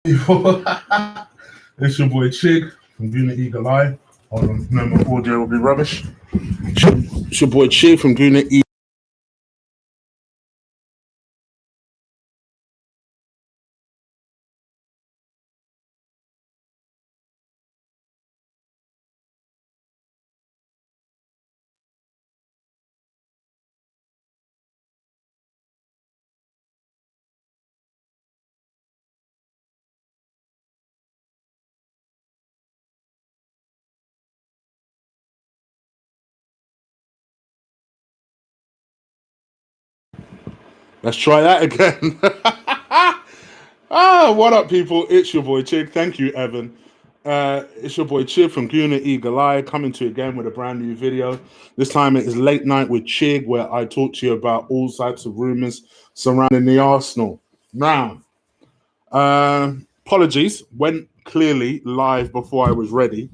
It's your boy Chig from Guna Eagle Eye. Hold on, no, my audio will be rubbish. It's your boy Chig from Guna Eagle. Let's try that again. What up, people? It's your boy Chig. Thank you, Evan. It's your boy Chig from Guna Eagle Eye coming to you again with a brand new video. This time it is late night with Chig, where I talk to you about all types of rumors surrounding the Arsenal. Now, apologies, went clearly live before I was ready,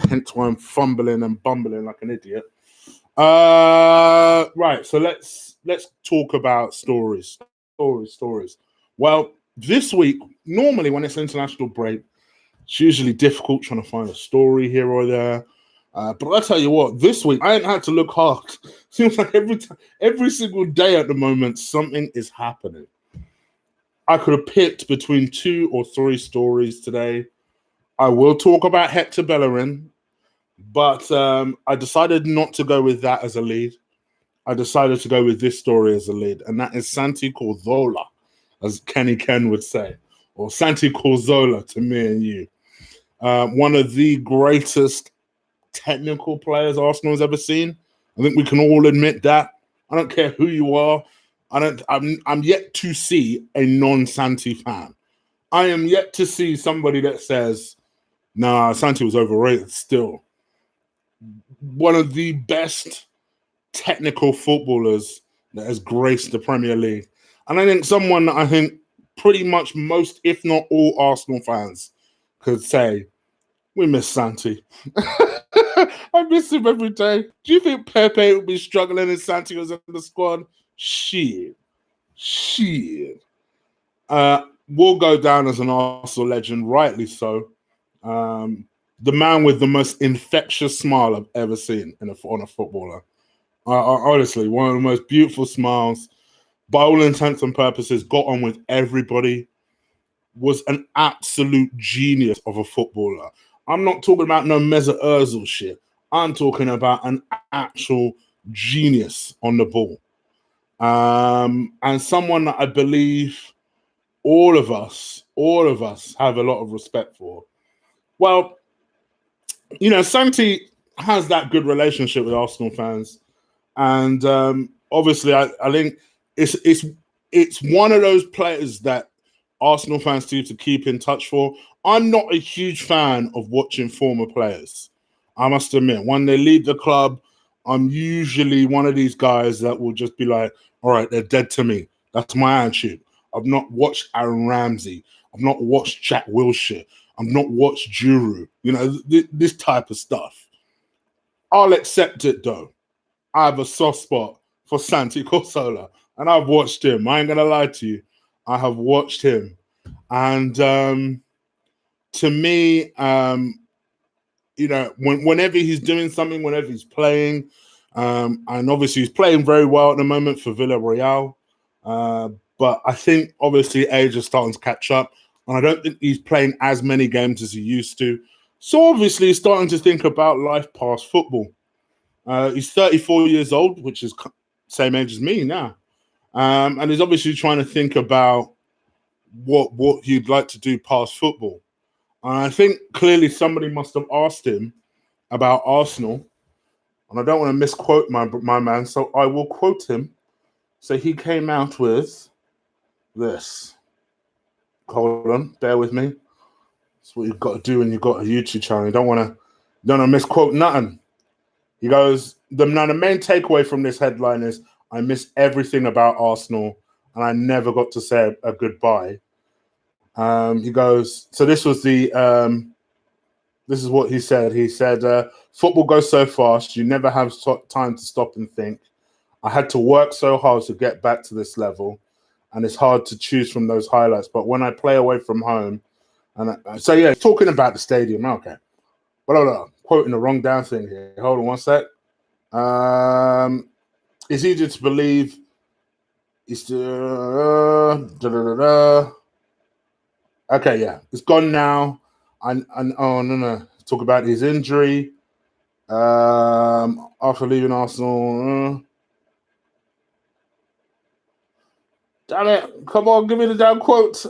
hence why I'm fumbling and bumbling like an idiot. Right, so let's talk about stories. Well, this week, normally when it's international break, it's usually difficult trying to find a story here or there. But I tell you what, this week I ain't had to look hard. Seems like every single day at the moment, something is happening. I could have picked between 2 or 3 stories today. I will talk about Hector Bellerin, but I decided not to go with that as a lead. I decided to go with this story as a lead, and that is Santi Cazorla, as Kenny Ken would say, or Santi Cazorla to me and you. One of the greatest technical players Arsenal has ever seen. I think we can all admit that. I don't care who you are. I'm yet to see a non-Santi fan. I am yet to see somebody that says, nah, Santi was overrated still. One of the best technical footballers that has graced the Premier League. And I think someone that I think pretty much most, if not all, Arsenal fans could say, we miss Santi. I miss him every day. Do you think Pepe would be struggling if Santi was in the squad? Shit. Will go down as an Arsenal legend, rightly so. The man with the most infectious smile I've ever seen on a footballer. Honestly, one of the most beautiful smiles. By all intents and purposes, got on with everybody. Was an absolute genius of a footballer. I'm not talking about no Mesut Ozil shit. I'm talking about an actual genius on the ball. And someone that I believe all of us have a lot of respect for. Well, you know, Santi has that good relationship with Arsenal fans. And obviously, I think it's one of those players that Arsenal fans need to keep in touch for. I'm not a huge fan of watching former players. I must admit, when they leave the club, I'm usually one of these guys that will just be like, all right, they're dead to me. That's my attitude. I've not watched Aaron Ramsey. I've not watched Jack Wilshere. I've not watched Juru. You know, this type of stuff. I'll accept it, though. I have a soft spot for Santi Cazorla, and I've watched him. I ain't going to lie to you. I have watched him. And to me, you know, whenever he's doing something, whenever he's playing, and obviously he's playing very well at the moment for Villarreal, but I think obviously age is starting to catch up, and I don't think he's playing as many games as he used to. So obviously he's starting to think about life past football. He's 34 years old, which is same age as me now. And he's obviously trying to think about what he'd like to do past football. And I think clearly somebody must have asked him about Arsenal. And I don't want to misquote my man, so I will quote him. So he came out with this. Hold on, bear with me. That's what you've got to do when you've got a YouTube channel. You don't want to misquote nothing. He goes, the main takeaway from this headline is, I miss everything about Arsenal, and I never got to say a goodbye. He goes, so this was this is what he said. He said, football goes so fast, you never have time to stop and think. I had to work so hard to get back to this level, and it's hard to choose from those highlights. But when I play away from home, And so yeah, talking about the stadium. Okay, but hold on, quoting the wrong damn thing here. Hold on one sec. It's easier to believe. It's okay, yeah, it's gone now. And oh no, talk about his injury. After leaving Arsenal. Damn it! Come on, give me the damn quote.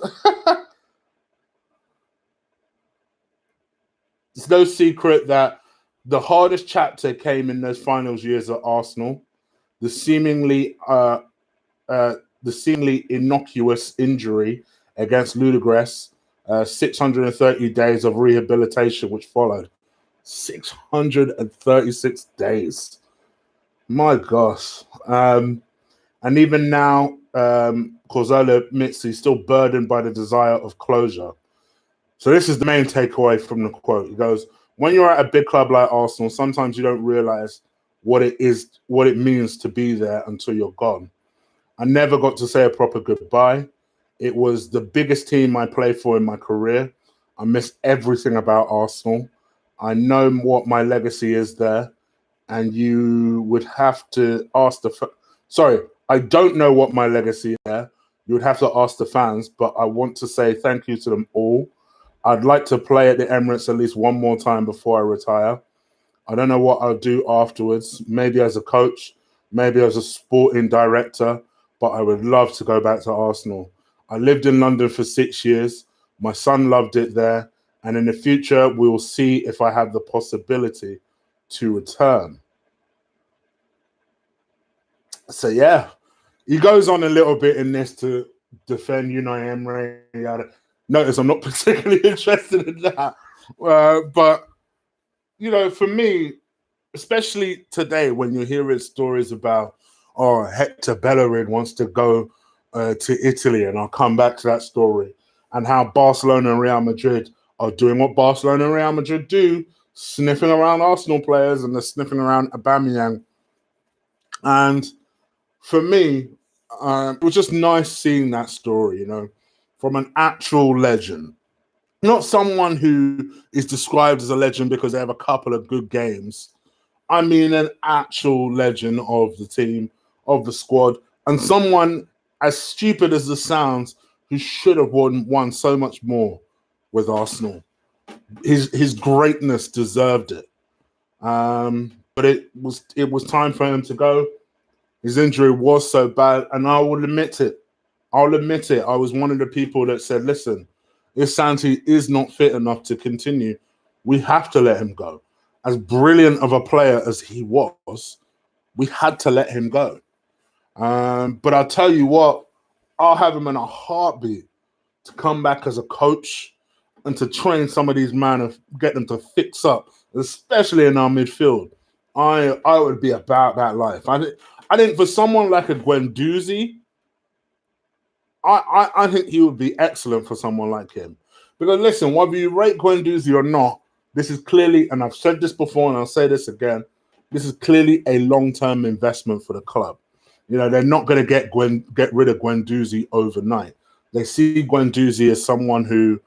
It's no secret that the hardest chapter came in those finals years at Arsenal. The seemingly innocuous injury against Ludogorets, 630 days of rehabilitation which followed. 636 days. My gosh. And even now, Cazorla admits he's still burdened by the desire of closure. So this is the main takeaway from the quote. He goes, when you're at a big club like Arsenal, sometimes you don't realize what it means to be there until you're gone. I never got to say a proper goodbye. It was the biggest team I played for in my career. I miss everything about Arsenal. I know what my legacy is there, and you would have to ask I don't know what my legacy is there. You would have to ask the fans, but I want to say thank you to them all. I'd like to play at the Emirates at least one more time before I retire. I don't know what I'll do afterwards, maybe as a coach, maybe as a sporting director, but I would love to go back to Arsenal. I lived in London for 6 years. My son loved it there. And in the future, we will see if I have the possibility to return. So, yeah, he goes on a little bit in this to defend Unai Emery. Notice I'm not particularly interested in that. But, you know, for me, especially today when you're hearing stories about, oh, Hector Bellerin wants to go to Italy, and I'll come back to that story, and how Barcelona and Real Madrid are doing what Barcelona and Real Madrid do, sniffing around Arsenal players, and they're sniffing around Aubameyang. And for me, it was just nice seeing that story, you know, from an actual legend. Not someone who is described as a legend because they have a couple of good games. I mean, an actual legend of the team, of the squad, and someone, as stupid as this sounds, who should have won so much more with Arsenal. His greatness deserved it. But it was time for him to go. His injury was so bad, and I will admit it. I'll admit it. I was one of the people that said, listen, if Santi is not fit enough to continue, we have to let him go. As brilliant of a player as he was, we had to let him go. But I'll tell you what, I'll have him in a heartbeat to come back as a coach and to train some of these men and get them to fix up, especially in our midfield. I would be about that life. I think for someone like a Guendouzi, I think he would be excellent for someone like him. Because listen, whether you rate Guendouzi or not, this is clearly, and I've said this before and I'll say this again, this is clearly a long-term investment for the club. You know, they're not going to get rid of Guendouzi overnight. They see Guendouzi as someone who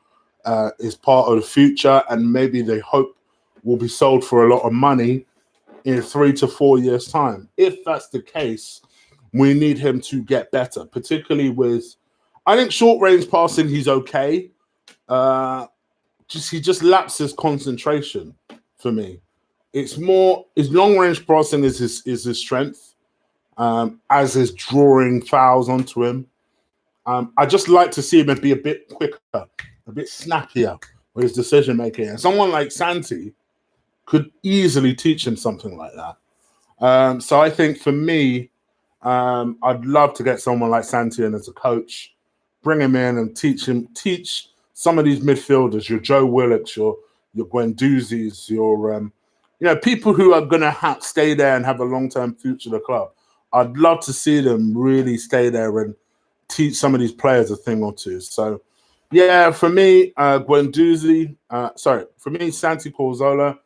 is part of the future, and maybe they hope will be sold for a lot of money in 3 to 4 years' time. If that's the case, we need him to get better, particularly with, I think short-range passing, he's okay. He just lacks his concentration for me. It's more, his long-range passing is his strength, as his drawing fouls onto him. I just like to see him be a bit quicker, a bit snappier with his decision-making. And someone like Santi could easily teach him something like that. So I think for me, I'd love to get someone like Santi in as a coach, bring him in and teach some of these midfielders, your Joe Willocks, your Guendouzis, your people who are going to stay there and have a long-term future of the club. I'd love to see them really stay there and teach some of these players a thing or two. So, yeah, for me, Santi Cazorla,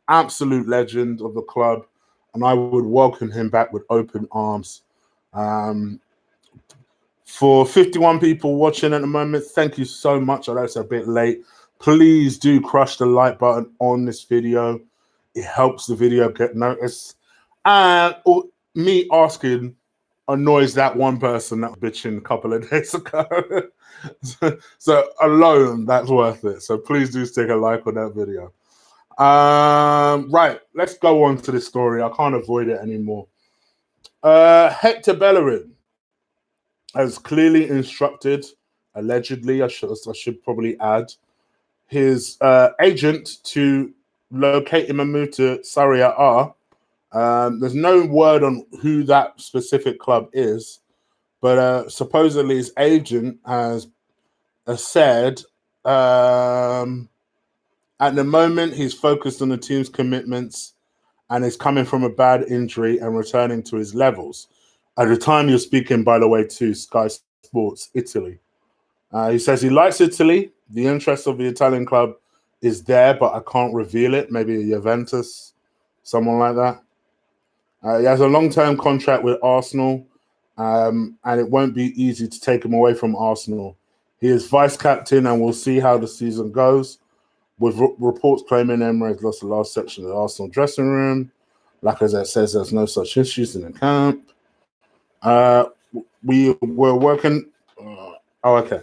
absolute legend of the club, and I would welcome him back with open arms. For 51 people watching at the moment, thank you so much. I know it's a bit late, Please do crush the like button on this video. It helps the video get noticed. And me asking annoys that one person that was bitching a couple of days ago. so alone, that's worth it. So please do stick a like on that video. Right, let's go on to this story. I can't avoid it anymore. Hector Bellerin has clearly instructed, allegedly, I should probably add, his agent to locate him and move to Serie A. There's no word on who that specific club is, but supposedly his agent has said at the moment he's focused on the team's commitments and is coming from a bad injury and returning to his levels. At the time you're speaking, by the way, to Sky Sports Italy. He says he likes Italy. The interest of the Italian club is there, but I can't reveal it. Maybe a Juventus, someone like that. He has a long-term contract with Arsenal, and it won't be easy to take him away from Arsenal. He is vice-captain, and we'll see how the season goes, with reports claiming Emery has lost the last section of the Arsenal dressing room. Lacazette says there's no such issues in the camp. We were working... okay.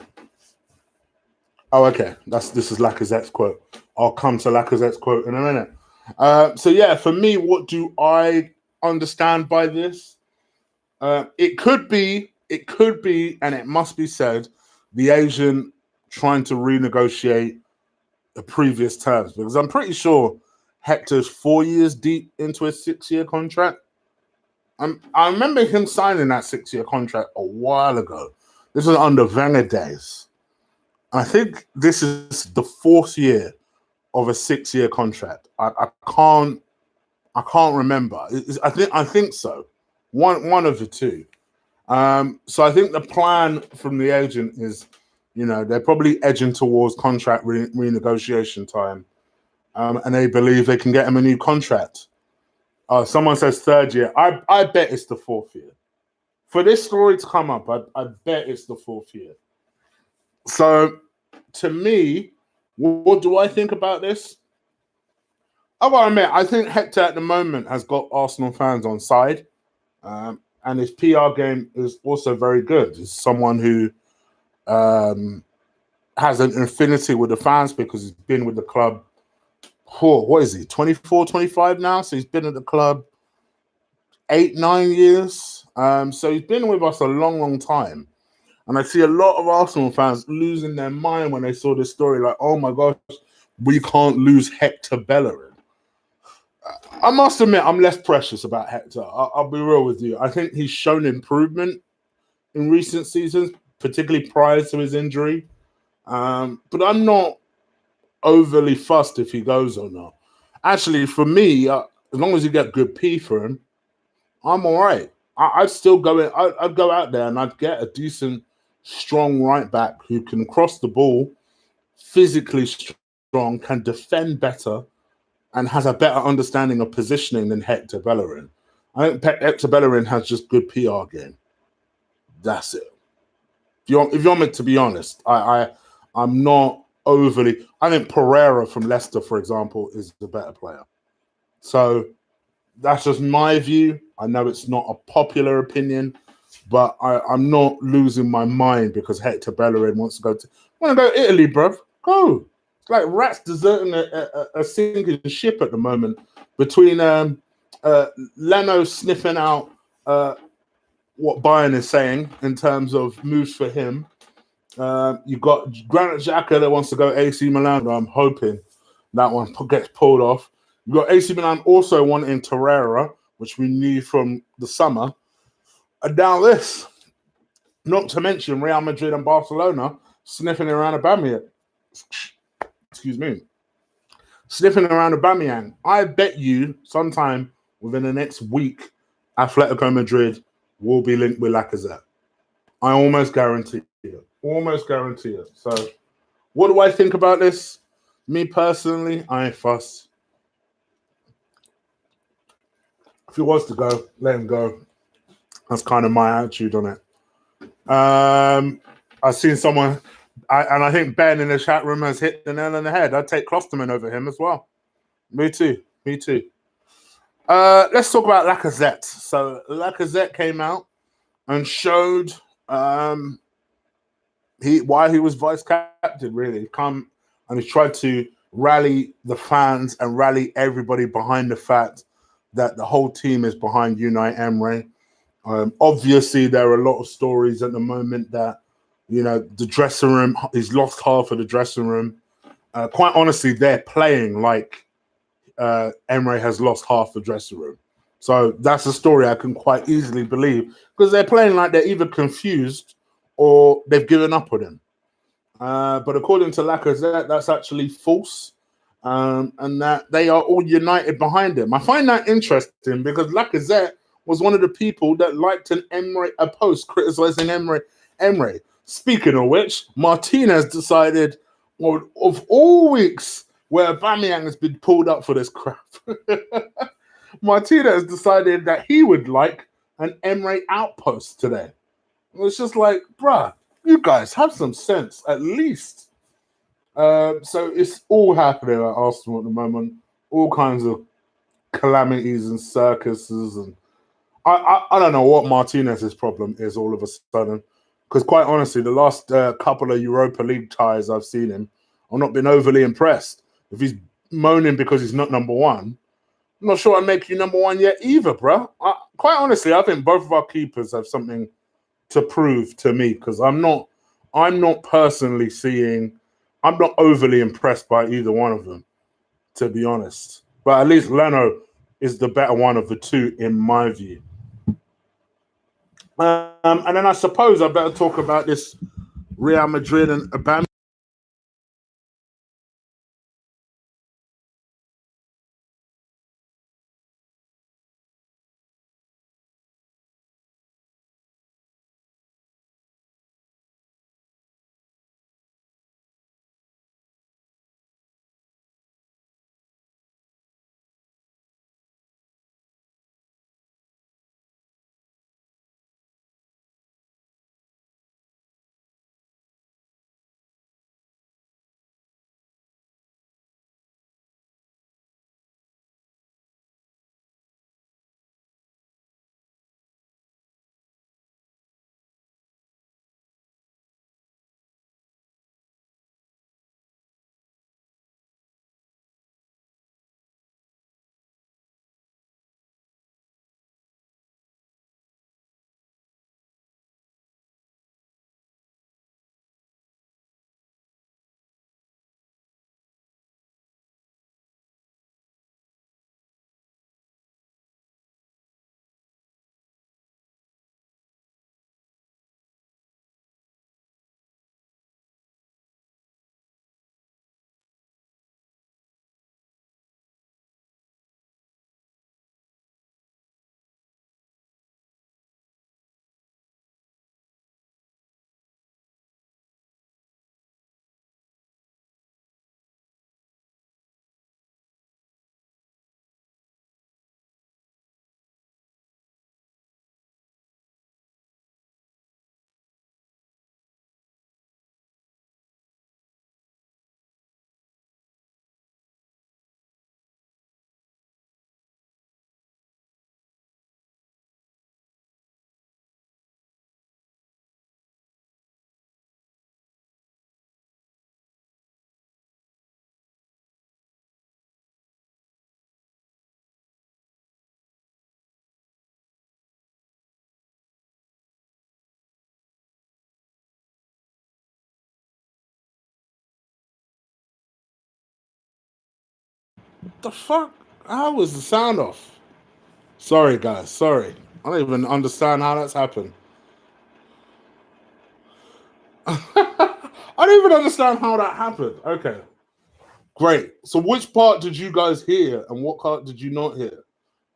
This is Lacazette's quote. I'll come to Lacazette's quote in a minute. So yeah, for me, what do I understand by this? It could be, and it must be said, the agent trying to renegotiate the previous terms, because I'm pretty sure Hector's 4 years deep into a 6-year contract. I remember him signing that 6-year contract a while ago. This was under Wenger days. I think this is the 4th year of a 6-year contract. I can't remember. I think so. One of the two. So I think the plan from the agent is, they're probably edging towards contract renegotiation time, and they believe they can get him a new contract. Someone says 3rd year. I bet it's the 4th year. For this story to come up, I bet it's the 4th year. So, to me, what do I think about this? I gotta admit, I think Hector at the moment has got Arsenal fans on side, and his PR game is also very good. He's someone who has an affinity with the fans because he's been with the club. What is he, 24, 25 now? So he's been at the club 8, 9 years. So he's been with us a long, long time. And I see a lot of Arsenal fans losing their mind when they saw this story, like, oh my gosh, we can't lose Hector Bellerin. I must admit, I'm less precious about Hector. I'll be real with you. I think he's shown improvement in recent seasons, particularly prior to his injury. But I'm not overly fussed if he goes or not. Actually, for me, as long as you get good P for him, I'm all right. I'd still go in. I'd go out there and I'd get a decent, strong right back who can cross the ball, physically strong, can defend better, and has a better understanding of positioning than Hector Bellerin. I think Hector Bellerin has just good PR game. That's it. If you want me to be honest, I'm not overly. I think Pereira from Leicester, for example, is the better player. So that's just my view. I know it's not a popular opinion, but I'm not losing my mind because Hector Bellerin wants to go to Italy, bruv. Go. It's like rats deserting a sinking ship at the moment between Leno sniffing out what Bayern is saying in terms of moves for him. You've got Granit Xhaka that wants to go AC Milan. I'm hoping that one gets pulled off. You've got AC Milan also wanting Torreira, which we knew from the summer. And now this. Not to mention Real Madrid and Barcelona sniffing around Aubameyang. Excuse me. Sniffing around Aubameyang. I bet you sometime within the next week, Atletico Madrid will be linked with Lacazette. I almost guarantee it. Almost guarantee it. So, what do I think about this? Me personally, I ain't fussed. If he wants to go, let him go. That's kind of my attitude on it. I've seen someone And I think Ben in the chat room has hit the nail on the head. I'd take Klosterman over him as well. Me too. Let's talk about Lacazette. So Lacazette came out and showed why he was vice captain. Really, come and he tried to rally the fans and rally everybody behind the fact that the whole team is behind Unai Emery. Obviously, there are a lot of stories at the moment that, the dressing room, he's lost half of the dressing room. Quite honestly, they're playing like Emery has lost half the dressing room. So that's a story I can quite easily believe, because they're playing like they're either confused or they've given up on him. But according to Lacazette, that's actually false, and that they are all united behind him. I find that interesting because Lacazette was one of the people that liked a post criticizing Emery. Speaking of which, Martinez decided, well, of all weeks where Aubameyang has been pulled up for this crap, Martinez decided that he would like an Emery outpost today. It was just like, bruh, you guys have some sense, at least. So it's all happening at Arsenal at the moment. All kinds of calamities and circuses. And I don't know what Martinez's problem is all of a sudden. Because quite honestly, the last couple of Europa League ties I've seen him, I've not been overly impressed. If he's moaning because he's not number one, I'm not sure I'd make you number one yet either, bro. Quite honestly, I think both of our keepers have something to prove to me, because I'm not personally seeing, I'm not overly impressed by either one of them, to be honest. But at least Leno is the better one of the two, in my view. And then I suppose I better talk about this Real Madrid and Aubameyang. The fuck? How was the sound off? Sorry, guys. Sorry. I don't even understand how that's happened. I don't even understand how that happened. Okay. Great. So which part did you guys hear and what part did you not hear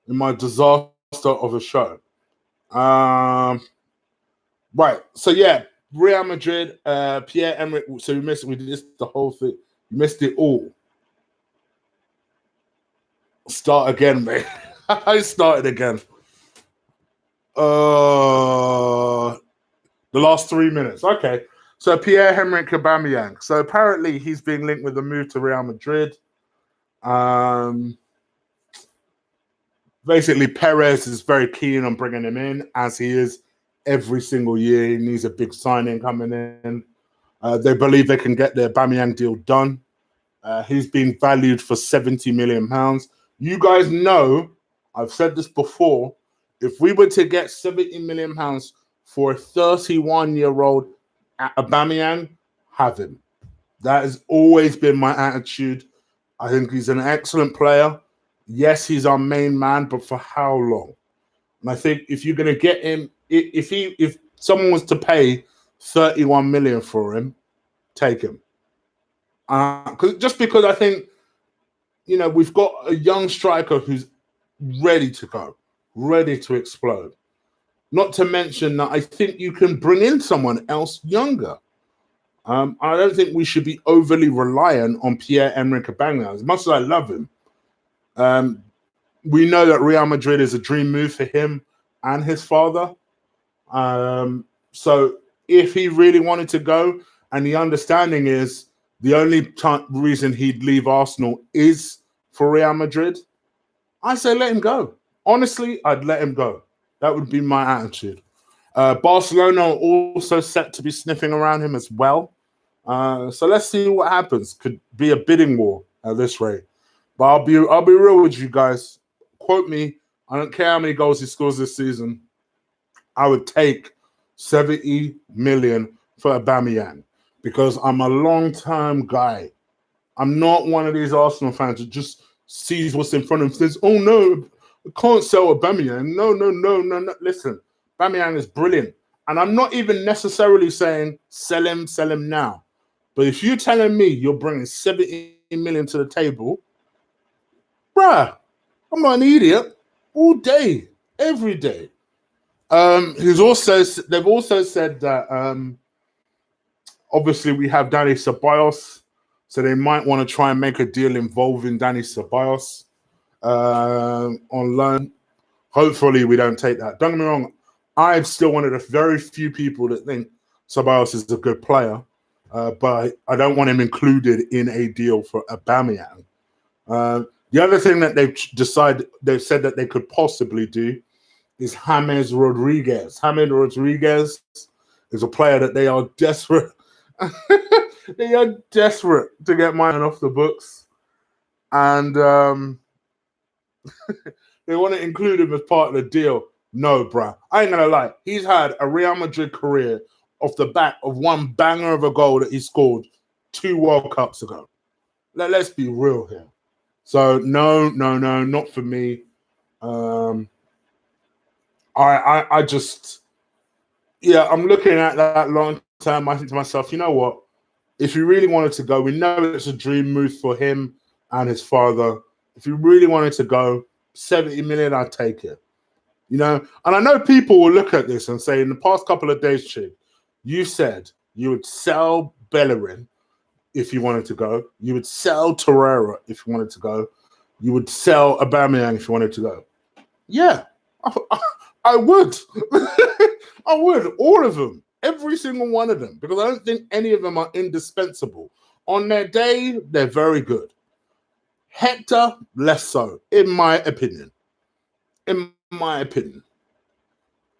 in my disaster of a show? Right. So yeah, Real Madrid, Pierre-Emerick. So we did the whole thing. You missed it all. Start again, mate. I started again. The last 3 minutes. Okay. So Pierre-Emerick Aubameyang. So apparently he's being linked with a move to Real Madrid. Basically, Perez is very keen on bringing him in, as he is every single year. He needs a big signing coming in. They believe they can get their Aubameyang deal done. He's being valued for £70 million. You guys know, I've said this before, if we were to get £70 million for a 31-year-old Aubameyang, have him. That has always been my attitude. I think he's an excellent player. Yes, he's our main man, but for how long? And I think if you're going to get him, if someone was to pay 31 million for him, take him. Just because I think, we've got a young striker who's ready to go, ready to explode. Not to mention that I think you can bring in someone else younger. I don't think we should be overly reliant on Pierre-Emerick Aubameyang. As much as I love him, we know that Real Madrid is a dream move for him and his father. So if he really wanted to go, and the understanding is the only reason he'd leave Arsenal is for Real Madrid, I say let him go. Honestly, I'd let him go. That would be my attitude. Barcelona are also set to be sniffing around him as well. So let's see what happens. Could be a bidding war at this rate. But I'll be real with you guys. Quote me. I don't care how many goals he scores this season. I would take 70 million for Aubameyang because I'm a long-term guy. I'm not one of these Arsenal fans who just sees what's in front of him and says, oh, no, I can't sell Aubameyang. No. Listen, Aubameyang is brilliant. And I'm not even necessarily saying sell him now. But if you're telling me you're bringing 70 million to the table, bruh, I'm not an idiot. All day, every day. They've also said that obviously we have Dani Ceballos, so they might want to try and make a deal involving Dani Ceballos on loan. Hopefully we don't take that. Don't get me wrong, I'm still one of the very few people that think Ceballos is a good player, but I don't want him included in a deal for Aubameyang. The other thing that they've said that they could possibly do is James Rodriguez. James Rodriguez is a player that they are desperate. They are desperate to get mine off the books, and they want to include him as part of the deal. No, bruh. I ain't gonna lie. He's had a Real Madrid career off the back of one banger of a goal that he scored 2 World Cups ago. Let's be real here. So no, not for me. I just, I'm looking at that long term. I think to myself, you know what? If he really wanted to go, we know it's a dream move for him and his father. If he really wanted to go, 70 million, I'd take it. And I know people will look at this and say, in the past couple of days, Chig, you said you would sell Bellerin if you wanted to go. You would sell Torreira if you wanted to go. You would sell Aubameyang if you wanted to go. Yeah, I would. I would. All of them. Every single one of them. Because I don't think any of them are indispensable. On their day, they're very good. Hector, less so, in my opinion.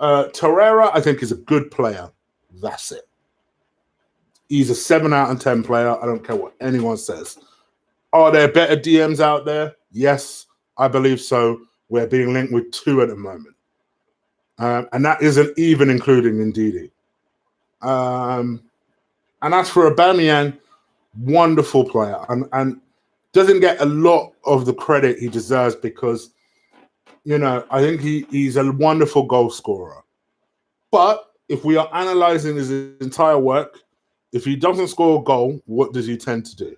Torreira, I think, is a good player. That's it. He's a 7 out of 10 player. I don't care what anyone says. Are there better DMs out there? Yes, I believe so. We're being linked with 2 at the moment. And that isn't even including Ndidi. And as for Aubameyang, wonderful player. And doesn't get a lot of the credit he deserves because, I think he's a wonderful goal scorer. But if we are analysing his entire work, if he doesn't score a goal, what does he tend to do?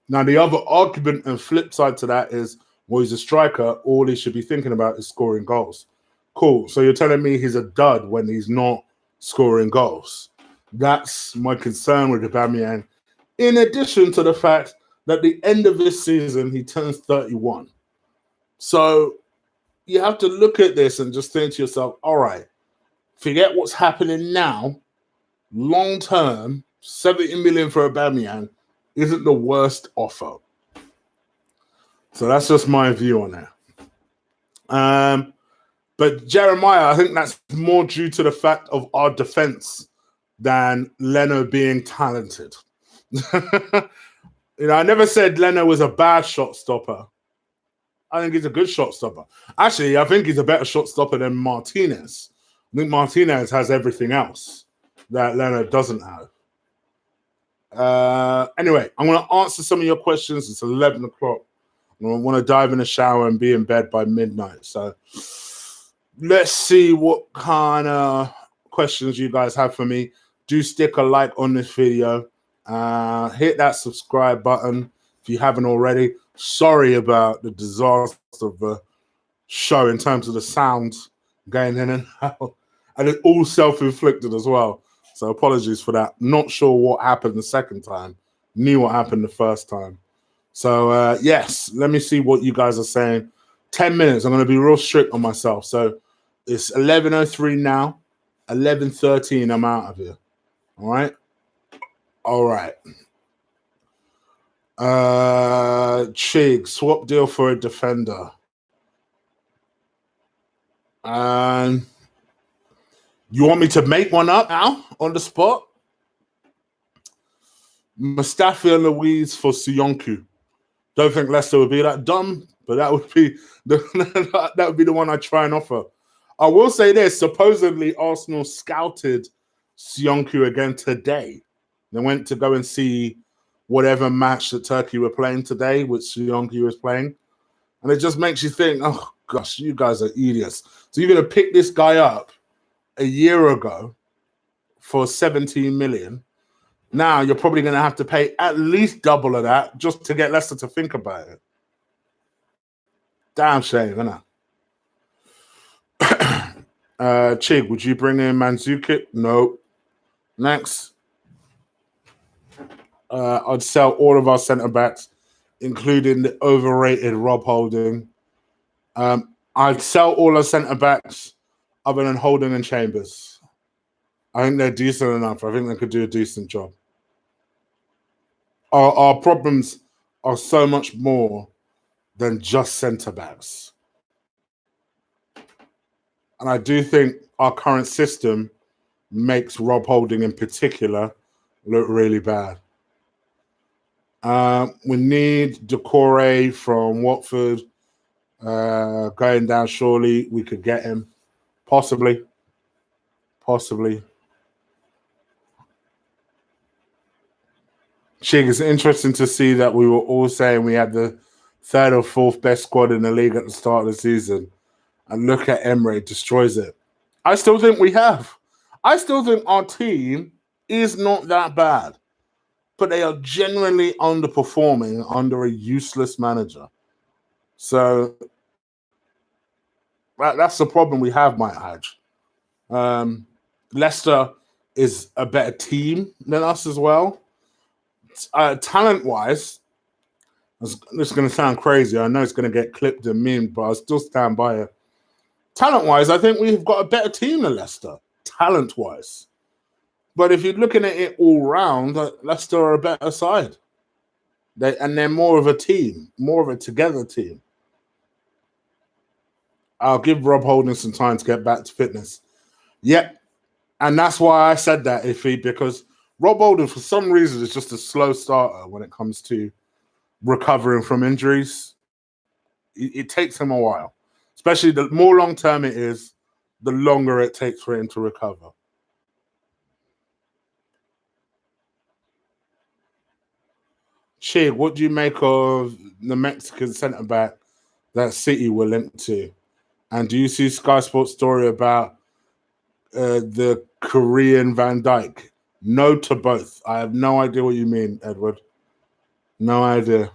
Now, the other argument and flip side to that is, well, he's a striker. All he should be thinking about is scoring goals. Cool. So you're telling me he's a dud when he's not scoring goals. That's my concern with Aubameyang. In addition to the fact that at the end of this season, he turns 31. So you have to look at this and just think to yourself, all right, forget what's happening now. long term, 70 million for Aubameyang isn't the worst offer. So that's just my view on that. But Jeremiah, I think that's more due to the fact of our defense than Leno being talented. I never said Leno was a bad shot stopper. I think he's a good shot stopper. Actually, I think he's a better shot stopper than Martinez. I think Martinez has everything else that Leno doesn't have. Anyway, I'm going to answer some of your questions. It's 11 o'clock. I want to dive in the shower and be in bed by midnight. So let's see what kind of questions you guys have for me. Do stick a like on this video. Hit that subscribe button if you haven't already. Sorry about the disaster of the show in terms of the sound going in and out. And it's all self-inflicted as well. So apologies for that. Not sure what happened the second time. Knew what happened the first time. So, yes, let me see what you guys are saying. 10 minutes. I'm going to be real strict on myself. So it's 11:03 now. 11:13, I'm out of here. All right? All right. Chig, swap deal for a defender. You want me to make one up now on the spot? Mustafi and Louise for Sionku. Don't think Leicester would be that dumb, but that would be the one I try and offer. I will say this: supposedly Arsenal scouted Sionku again today. They went to go and see whatever match that Turkey were playing today, which Sionku was playing, and it just makes you think, oh gosh, you guys are idiots. So you're going to pick this guy up a year ago for 17 million. Now you're probably going to have to pay at least double of that just to get Leicester to think about it. Damn shame, isn't it? Chig, would you bring in Mandzukic? No. Next. I'd sell all of our centre-backs, including the overrated Rob Holding. I'd sell all our centre-backs other than Holding and Chambers. I think they're decent enough. I think they could do a decent job. Our problems are so much more than just centre-backs. And I do think our current system makes Rob Holding in particular look really bad. We need Decore from Watford going down. Surely we could get him. Possibly. Chig, it's interesting to see that we were all saying we had the third or fourth best squad in the league at the start of the season. And look at Emery, destroys it. I still think we have. I still think our team is not that bad. But they are genuinely underperforming under a useless manager. So that's the problem we have, Mike Hadge. Leicester is a better team than us as well. Talent-wise, this is going to sound crazy. I know it's going to get clipped and memed, but I'll still stand by it. Talent-wise, I think we've got a better team than Leicester, talent-wise. But if you're looking at it all round, Leicester are a better side. They're more of a team, more of a together team. I'll give Rob Holding some time to get back to fitness. Yep. And that's why I said that, Iffy, because Rob Holding, for some reason, is just a slow starter when it comes to recovering from injuries. It takes him a while. Especially the more long-term it is, the longer it takes for him to recover. Chig, what do you make of the Mexican centre-back that City were linked to? And do you see Sky Sports story about the Korean Van Dijk? No to both. I have no idea what you mean, Edward. No idea.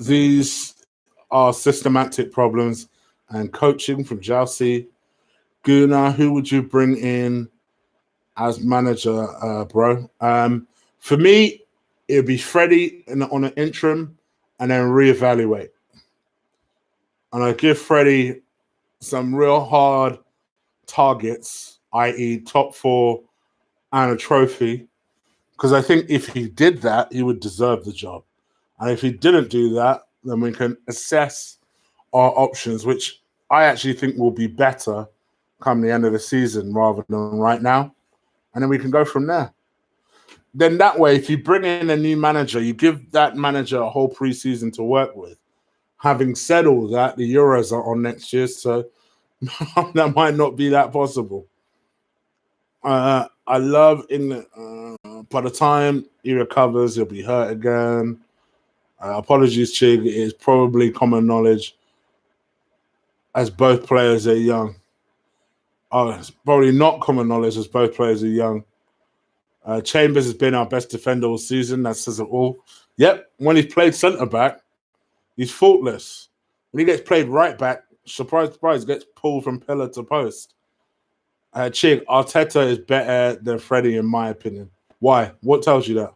These are systematic problems and coaching from Chelsea. Guna, who would you bring in as manager, bro? For me, it would be Freddie on an interim and then reevaluate. And I give Freddie some real hard targets, i.e. top 4 and a trophy. Because I think if he did that, he would deserve the job. And if he didn't do that, then we can assess our options, which I actually think will be better come the end of the season rather than right now. And then we can go from there. Then that way, if you bring in a new manager, you give that manager a whole preseason to work with. Having said all that, the Euros are on next year, so that might not be that possible. I love by the time he recovers, he'll be hurt again. Apologies, Chig. It is probably common knowledge as both players are young. It's probably not common knowledge as both players are young. Chambers has been our best defender all season. That says it all. Yep, when he's played centre-back, he's faultless. When he gets played right back, surprise, surprise, gets pulled from pillar to post. Chig, Arteta is better than Freddie, in my opinion. Why? What tells you that?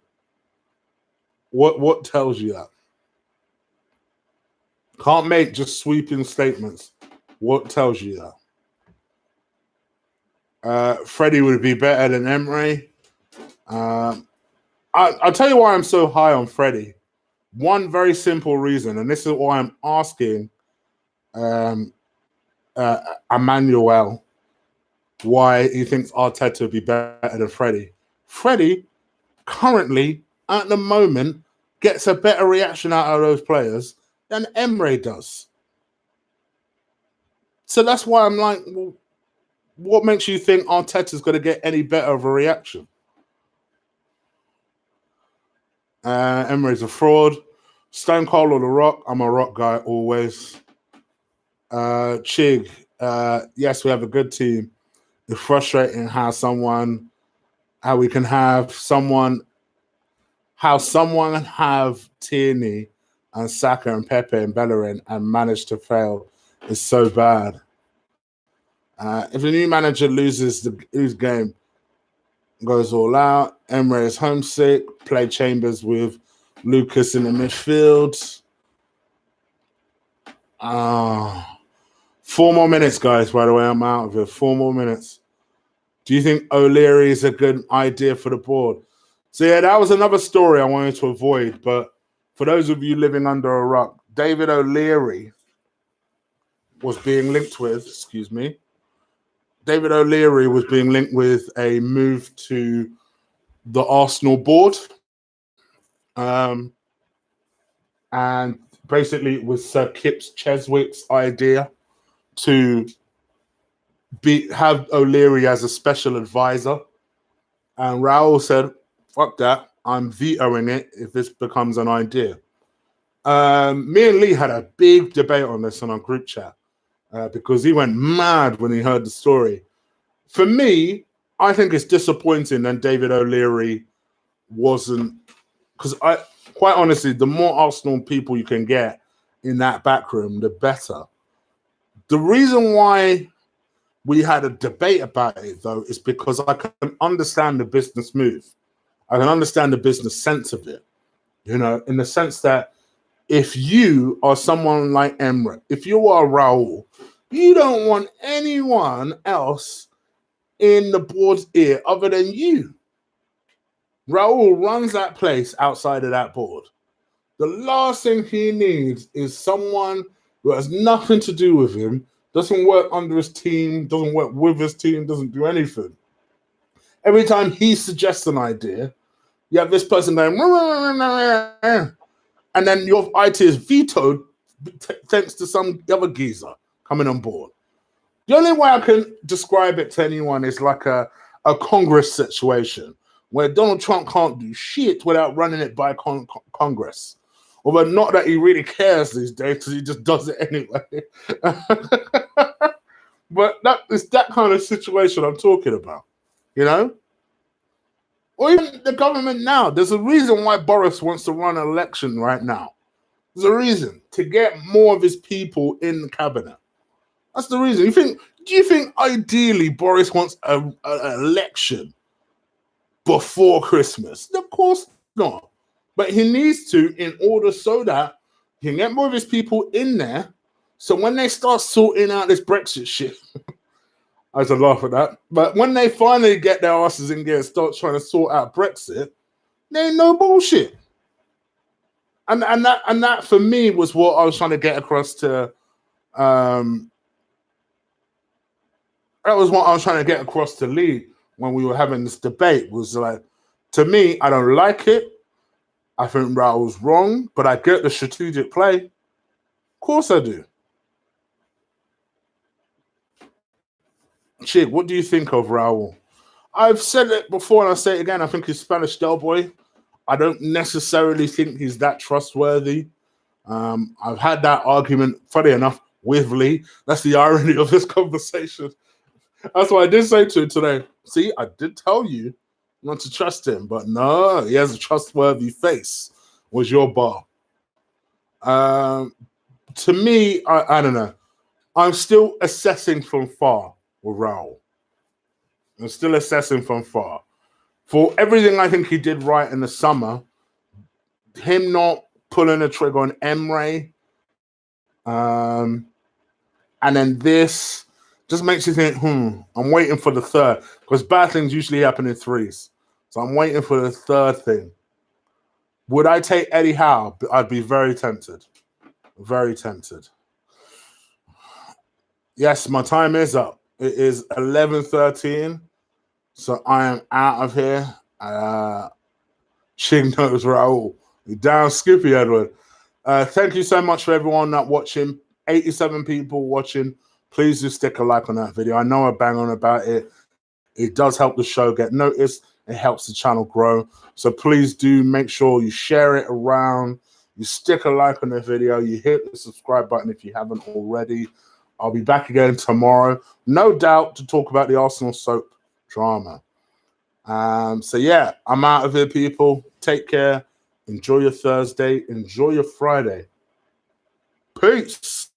What tells you that? Can't make just sweeping statements. What tells you that? Freddie would be better than Emery. I'll tell you why I'm so high on Freddie. One very simple reason, and this is why I'm asking Emmanuel why he thinks Arteta would be better than Freddie. Freddie, currently, at the moment, gets a better reaction out of those players than Emery does. So that's why I'm like, well, what makes you think Arteta's going to get any better of a reaction? Emery's a fraud. Stone Cold or The Rock? I'm a Rock guy always. Chig, yes, we have a good team. It's frustrating how someone have Tierney and Saka and Pepe and Bellerin and manage to fail is so bad. If the new manager loses his game, goes all out, Emery is homesick, play Chambers with Lucas in the midfield. 4 more minutes, guys, by the way, I'm out of here. 4 more minutes. Do you think O'Leary is a good idea for the board? So, yeah, that was another story I wanted to avoid. But for those of you living under a rock, David O'Leary was being linked with, David O'Leary was being linked with a move to the Arsenal board. And basically it was Sir Kip's Cheswick's idea to have O'Leary as a special advisor. And Raul said, fuck that, I'm vetoing it if this becomes an idea. Me and Lee had a big debate on this on our group chat because he went mad when he heard the story. For me, I think it's disappointing that David O'Leary wasn't, because quite honestly, the more Arsenal people you can get in that back room, the better. The reason why we had a debate about it, though, is because I can understand the business move. I can understand the business sense of it, in the sense that if you are someone like Emery, if you are Raul, you don't want anyone else in the board's ear other than you. Raul runs that place outside of that board. The last thing he needs is someone who has nothing to do with him, doesn't work under his team, doesn't work with his team, doesn't do anything. Every time he suggests an idea, you have this person going, and then your idea is vetoed thanks to some other geezer coming on board. The only way I can describe it to anyone is like a Congress situation where Donald Trump can't do shit without running it by Congress. Although not that he really cares these days because he just does it anyway. But it's that kind of situation I'm talking about, Or even the government now. There's a reason why Boris wants to run an election right now. There's a reason to get more of his people in the cabinet. That's the reason. Do you think ideally Boris wants an election before Christmas? Of course not. But he needs to in order so that he can get more of his people in there. So when they start sorting out this Brexit shit, I had to laugh at that. But when they finally get their asses in gear and start trying to sort out Brexit, there ain't no bullshit. And that for me was what I was trying to get across to. That was what I was trying to get across to Lee when we were having this debate. Was like, to me, I don't like it. I think Raul's wrong, but I get the strategic play. Of course I do. Chig, what do you think of Raul? I've said it before and I'll say it again. I think he's Spanish Del Boy. I don't necessarily think he's that trustworthy. I've had that argument, funny enough, with Lee. That's the irony of this conversation. That's what I did say to him today. See, I did tell you not to trust him, but no, he has a trustworthy face, was your bar. To me, I don't know. I'm still assessing from far with Raul. I'm still assessing from far. For everything I think he did right in the summer, him not pulling a trigger on Emery, and then this just makes you think, I'm waiting for the third. Because bad things usually happen in threes. So I'm waiting for the third thing. Would I take Eddie Howe? I'd be very tempted. Very tempted. Yes, my time is up. It is 11:13. So I am out of here. Chig knows Raul. You're down, Skippy Edward. Thank you so much for everyone that watching. 87 people watching. Please do stick a like on that video. I know I bang on about it. It does help the show get noticed. It helps the channel grow. So please do make sure you share it around. You stick a like on the video. You hit the subscribe button if you haven't already. I'll be back again tomorrow, no doubt, to talk about the Arsenal soap drama. So yeah, I'm out of here, people. Take care. Enjoy your Thursday. Enjoy your Friday. Peace.